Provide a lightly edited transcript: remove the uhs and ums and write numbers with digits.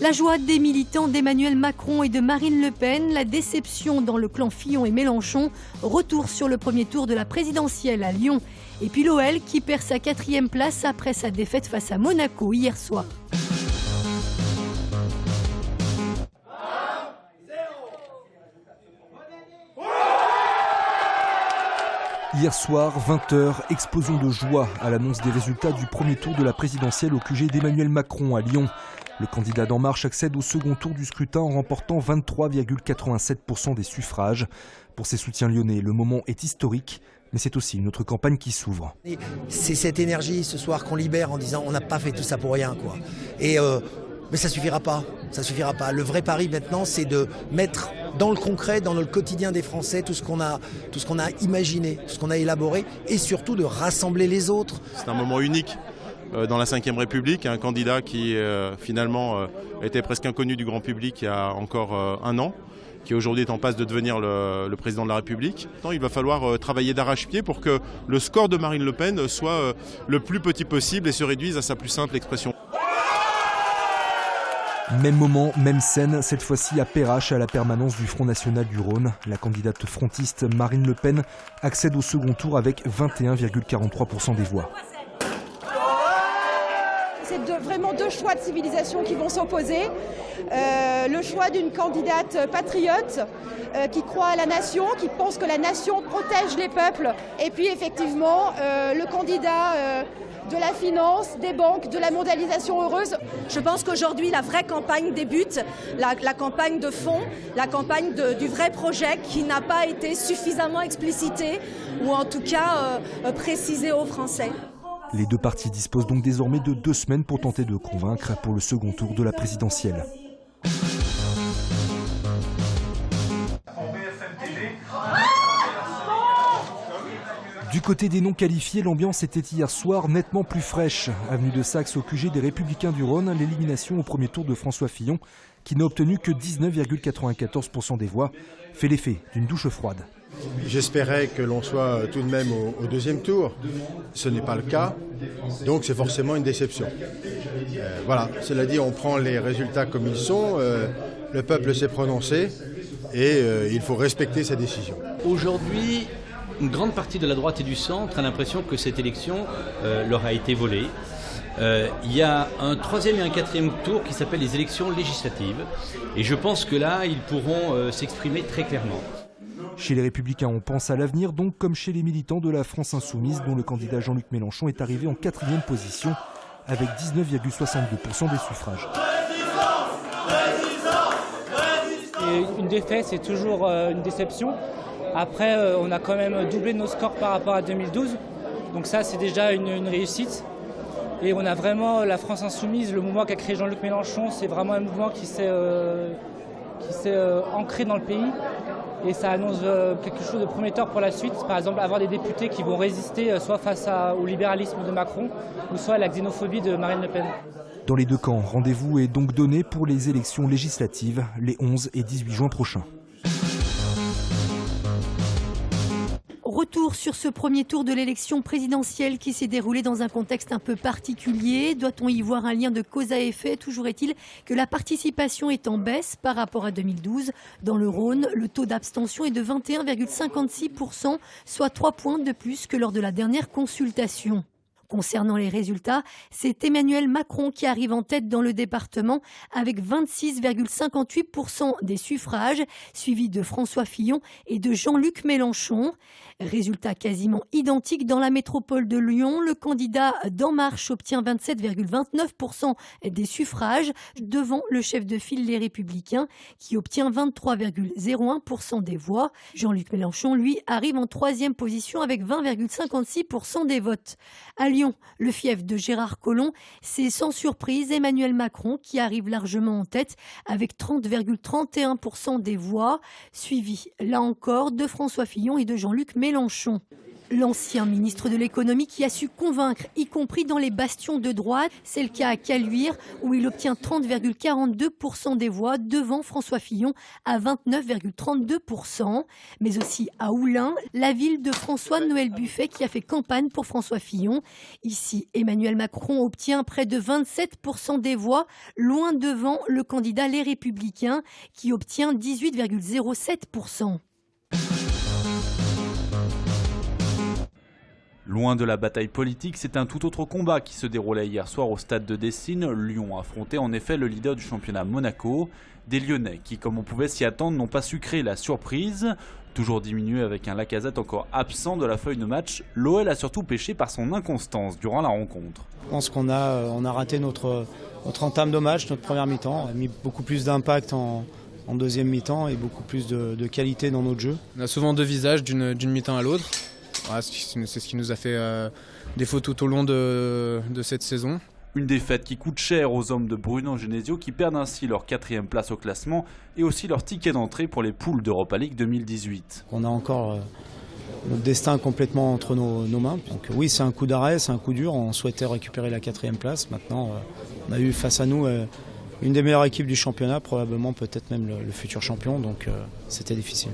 La joie des militants d'Emmanuel Macron et de Marine Le Pen, la déception dans le clan Fillon et Mélenchon, retour sur le premier tour de la présidentielle à Lyon. Et puis l'OL qui perd sa 4e place après sa défaite face à Monaco hier soir. Hier soir, 20h, explosion de joie à l'annonce des résultats du premier tour de la présidentielle au QG d'Emmanuel Macron à Lyon. Le candidat d'En Marche accède au second tour du scrutin en remportant 23,87% des suffrages. Pour ses soutiens lyonnais, le moment est historique, mais c'est aussi une autre campagne qui s'ouvre. C'est cette énergie ce soir qu'on libère en disant on n'a pas fait tout ça pour rien, quoi. Mais ça suffira pas, ça suffira pas. Le vrai pari maintenant, c'est de mettre dans le concret, dans le quotidien des Français, tout ce qu'on a imaginé, tout ce qu'on a élaboré, et surtout de rassembler les autres. C'est un moment unique dans la Ve République, un candidat qui finalement était presque inconnu du grand public il y a encore un an, qui aujourd'hui est en passe de devenir le président de la République. Il va falloir travailler d'arrache-pied pour que le score de Marine Le Pen soit le plus petit possible et se réduise à sa plus simple expression. Même moment, même scène, cette fois-ci à Perrache, à la permanence du Front National du Rhône. La candidate frontiste Marine Le Pen accède au second tour avec 21,43% des voix. C'est vraiment deux choix de civilisation qui vont s'opposer. Le choix d'une candidate patriote qui croit à la nation, qui pense que la nation protège les peuples. Et puis effectivement, le candidat de la finance, des banques, de la mondialisation heureuse. Je pense qu'aujourd'hui, la vraie campagne débute, la campagne de fond, la campagne du vrai projet qui n'a pas été suffisamment explicité ou en tout cas précisé aux Français. Les deux partis disposent donc désormais de 2 semaines pour tenter de convaincre pour le second tour de la présidentielle. Du côté des non qualifiés, l'ambiance était hier soir nettement plus fraîche. Avenue de Saxe au QG des Républicains du Rhône, l'élimination au premier tour de François Fillon, qui n'a obtenu que 19,94% des voix, fait l'effet d'une douche froide. J'espérais que l'on soit tout de même au deuxième tour. Ce n'est pas le cas, donc c'est forcément une déception. Voilà, cela dit, on prend les résultats comme ils sont. Le peuple s'est prononcé et il faut respecter sa décision. Aujourd'hui, une grande partie de la droite et du centre a l'impression que cette élection leur a été volée. Il y a un 3e et un 4e tour qui s'appelle les élections législatives. Et je pense que là, ils pourront s'exprimer très clairement. Chez les Républicains, on pense à l'avenir, donc comme chez les militants de la France Insoumise, dont le candidat Jean-Luc Mélenchon est arrivé en 4e position avec 19,62% des suffrages. Et une défaite, c'est toujours une déception. Après, on a quand même doublé nos scores par rapport à 2012. Donc ça, c'est déjà une réussite. Et on a vraiment la France Insoumise, le mouvement qu'a créé Jean-Luc Mélenchon, c'est vraiment un mouvement qui s'est ancré dans le pays. Et ça annonce quelque chose de prometteur pour la suite. Par exemple, avoir des députés qui vont résister soit face au libéralisme de Macron ou soit à la xénophobie de Marine Le Pen. Dans les deux camps, rendez-vous est donc donné pour les élections législatives les 11 et 18 juin prochains. Retour sur ce premier tour de l'élection présidentielle qui s'est déroulé dans un contexte un peu particulier. Doit-on y voir un lien de cause à effet? Toujours est-il que la participation est en baisse par rapport à 2012. Dans le Rhône, le taux d'abstention est de 21,56%, soit 3 points de plus que lors de la dernière consultation. Concernant les résultats, c'est Emmanuel Macron qui arrive en tête dans le département avec 26,58% des suffrages, suivi de François Fillon et de Jean-Luc Mélenchon. Résultat quasiment identique dans la métropole de Lyon. Le candidat d'En Marche obtient 27,29% des suffrages devant le chef de file Les Républicains qui obtient 23,01% des voix. Jean-Luc Mélenchon, lui, arrive en 3e position avec 20,56% des votes. À Lyon, le fief de Gérard Collomb, c'est sans surprise Emmanuel Macron qui arrive largement en tête avec 30,31% des voix, suivi là encore de François Fillon et de Jean-Luc Mélenchon. L'ancien ministre de l'économie qui a su convaincre, y compris dans les bastions de droite. C'est le cas à Caluire où il obtient 30,42% des voix devant François Fillon à 29,32%. Mais aussi à Oullins, la ville de François-Noël Buffet qui a fait campagne pour François Fillon. Ici, Emmanuel Macron obtient près de 27% des voix, loin devant le candidat Les Républicains qui obtient 18,07%. Loin de la bataille politique, c'est un tout autre combat qui se déroulait hier soir au stade de Dessine. Lyon affrontait en effet le leader du championnat Monaco. Des Lyonnais qui, comme on pouvait s'y attendre, n'ont pas su créer la surprise. Toujours diminué avec un Lacazette encore absent de la feuille de match, l'OL a surtout pêché par son inconstance durant la rencontre. Je pense qu'on a raté notre entame de match, notre première mi-temps. On a mis beaucoup plus d'impact en deuxième mi-temps et beaucoup plus de qualité dans notre jeu. On a souvent deux visages d'une mi-temps à l'autre. Voilà, c'est ce qui nous a fait défaut tout au long de cette saison. Une défaite qui coûte cher aux hommes de Bruno Genesio qui perdent ainsi leur 4e place au classement et aussi leur ticket d'entrée pour les poules d'Europa League 2018. On a encore notre destin complètement entre nos mains. Donc oui, c'est un coup d'arrêt, c'est un coup dur. On souhaitait récupérer la 4e place. Maintenant, on a eu face à nous une des meilleures équipes du championnat, probablement peut-être même le futur champion. Donc c'était difficile.